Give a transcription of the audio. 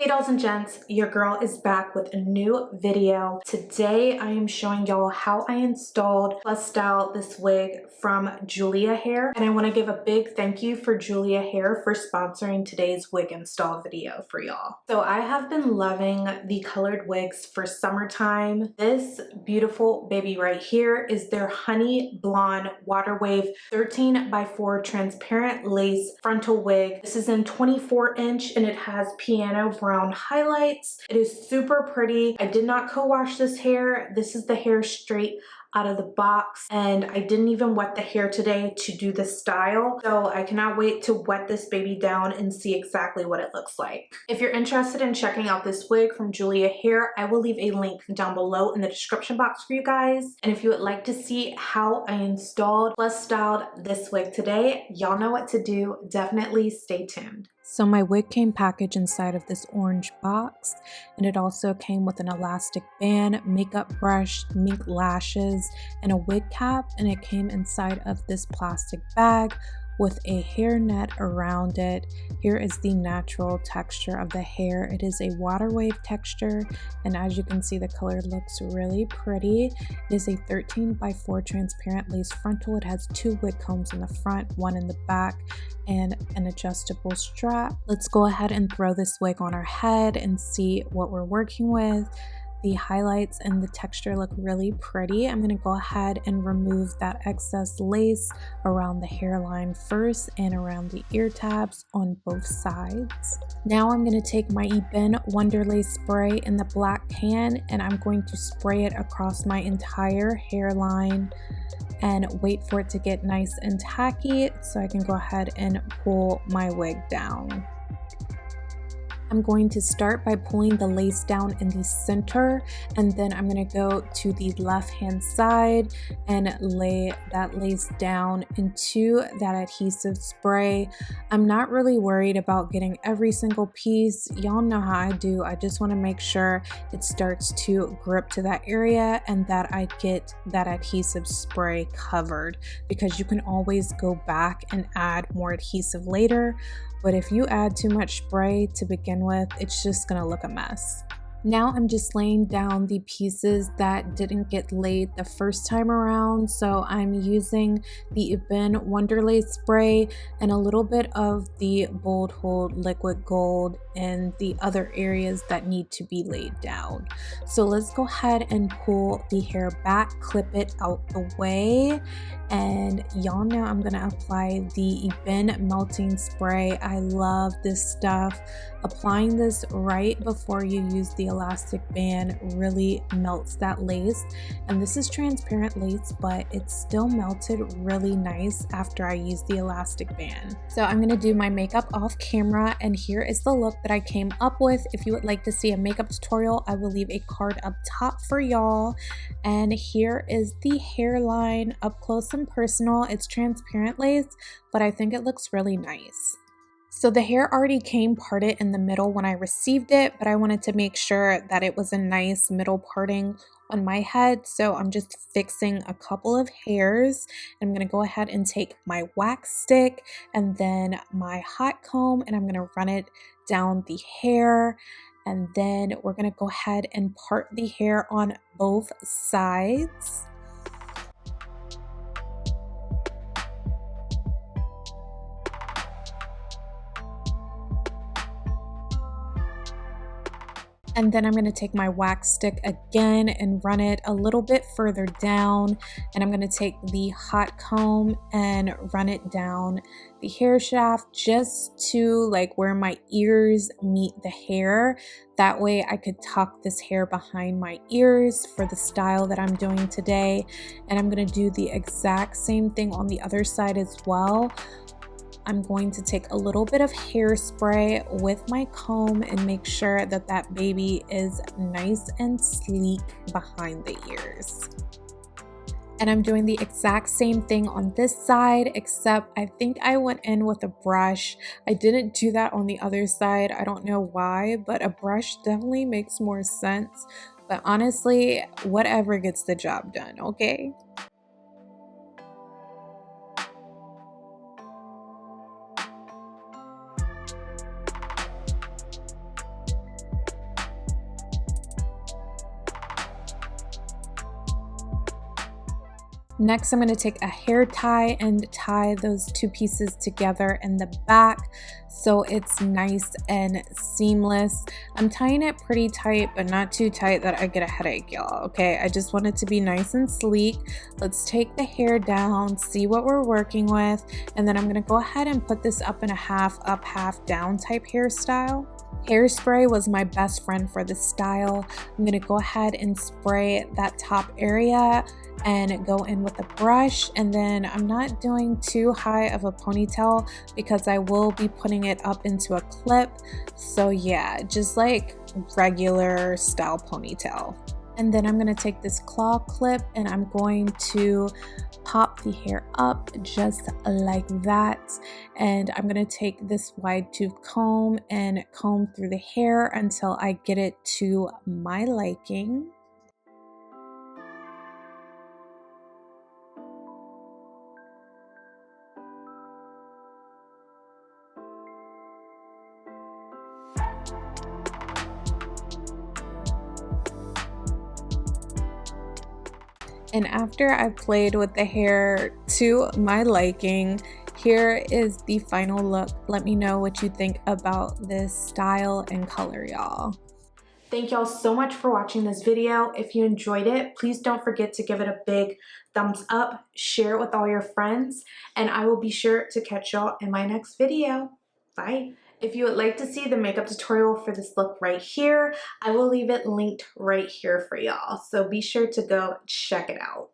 Hey dolls and gents, your girl is back with a new video. Today I am showing y'all how I installed plus styled this wig from JuliaHair, and I want to give a big thank you for JuliaHair for sponsoring today's wig install video for y'all. So I have been loving the colored wigs for summertime. This beautiful baby right here is their honey blonde water wave 13x4 transparent lace frontal wig. This is in 24" and it has piano brown highlights. It is super pretty. I did not co-wash this hair. This is the hair straight out of the box, and I didn't even wet the hair today to do the style, so I cannot wait to wet this baby down and see exactly what it looks like. If you're interested in checking out this wig from JuliaHair, I will leave a link down below in the description box for you guys. And if you would like to see how I installed plus styled this wig today, y'all know what to do. Definitely stay tuned. So my wig came packaged inside of this orange box, and it also came with an elastic band, makeup brush, mink lashes, and a wig cap, and it came inside of this plastic bag with a hair net around it. Here is the natural texture of the hair. It is a water wave texture, and as you can see, the color looks really pretty. It is a 13x4 transparent lace frontal. It has 2 wig combs in the front, 1 in the back, and an adjustable strap. Let's go ahead and throw this wig on our head and see what we're working with. The highlights and the texture look really pretty. I'm going to go ahead and remove that excess lace around the hairline first and around the ear tabs on both sides. Now I'm going to take my Ebin Wonder Lace spray in the black can, and I'm going to spray it across my entire hairline and wait for it to get nice and tacky so I can go ahead and pull my wig down. I'm going to start by pulling the lace down in the center, and then I'm going to go to the left hand side and lay that lace down into that adhesive spray. I'm not really worried about getting every single piece. Y'all know how I do. I just want to make sure it starts to grip to that area and that I get that adhesive spray covered, because you can always go back and add more adhesive later. But if you add too much spray to begin with, it's just gonna look a mess. Now I'm just laying down the pieces that didn't get laid the first time around. So I'm using the Ebin Wonder Lace spray and a little bit of the Bold Hold liquid gold in the other areas that need to be laid down. So let's go ahead and pull the hair back, clip it out the way. And y'all know I'm gonna apply the Ebin melting spray. I love this stuff. Applying this right before you use the elastic band really melts that lace. And this is transparent lace, but it's still melted really nice after I use the elastic band. So I'm gonna do my makeup off camera, and here is the look that I came up with. If you would like to see a makeup tutorial, I will leave a card up top for y'all. And here is the hairline up close and personal. It's transparent lace, but I think it looks really nice. So the hair already came parted in the middle when I received it, but I wanted to make sure that it was a nice middle parting on my head. So I'm just fixing a couple of hairs. I'm going to go ahead and take my wax stick and then my hot comb, and I'm going to run it down the hair. And then we're going to go ahead and part the hair on both sides. And then I'm going to take my wax stick again and run it a little bit further down. And I'm going to take the hot comb and run it down the hair shaft just to like where my ears meet the hair. That way I could tuck this hair behind my ears for the style that I'm doing today. And I'm going to do the exact same thing on the other side as well. I'm going to take a little bit of hairspray with my comb and make sure that that baby is nice and sleek behind the ears. And I'm doing the exact same thing on this side, except I think I went in with a brush. I didn't do that on the other side. I don't know why, but a brush definitely makes more sense. But honestly, whatever gets the job done, okay? Next, I'm going to take a hair tie and tie those two pieces together in the back so it's nice and seamless. I'm tying it pretty tight, but not too tight that I get a headache, y'all. Okay, I just want it to be nice and sleek. Let's take the hair down, see what we're working with, and then I'm going to go ahead and put this up in a half up, half down type hairstyle. Hairspray was my best friend for this style. I'm going to go ahead and spray that top area and go in with a brush, and then I'm not doing too high of a ponytail because I will be putting it up into a clip. So yeah, just like regular style ponytail. And then I'm going to take this claw clip and I'm going to pop the hair up just like that. And I'm going to take this wide tooth comb and comb through the hair until I get it to my liking. And after I played with the hair to my liking, here is the final look. Let me know what you think about this style and color, y'all. Thank y'all so much for watching this video. If you enjoyed it, please don't forget to give it a big thumbs up, share it with all your friends, and I will be sure to catch y'all in my next video. Bye. If you would like to see the makeup tutorial for this look right here, I will leave it linked right here for y'all. So be sure to go check it out.